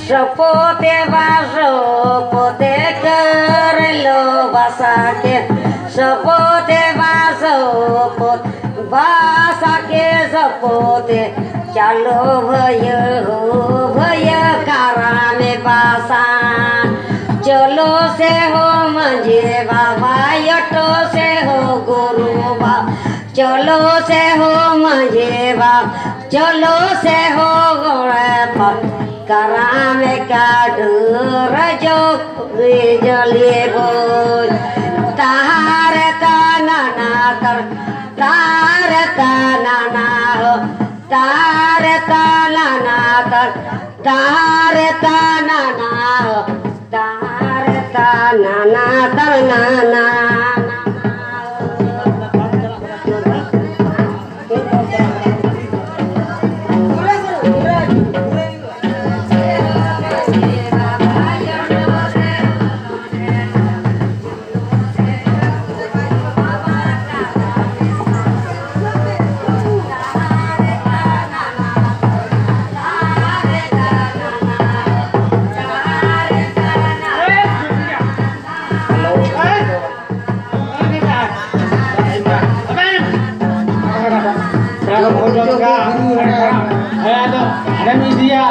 Sepote baso pote kerelo basake sepote baso pot basake sepote chalo bhaya karane basa chalo se ho manje baba yato se ho guru ba chalo se ho manje ba chalo se ho gore pa karame kadu rajo jaliye boy tahare tanana tar tare tanana ho tare tanana tar tare tanana ho tare tanana tar nana ada media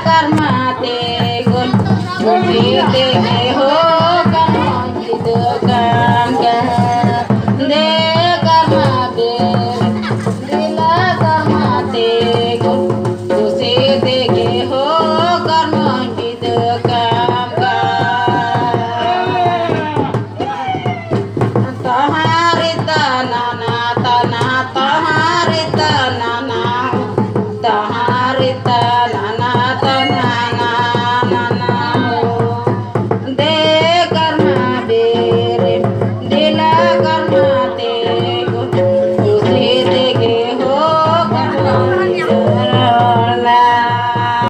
Karma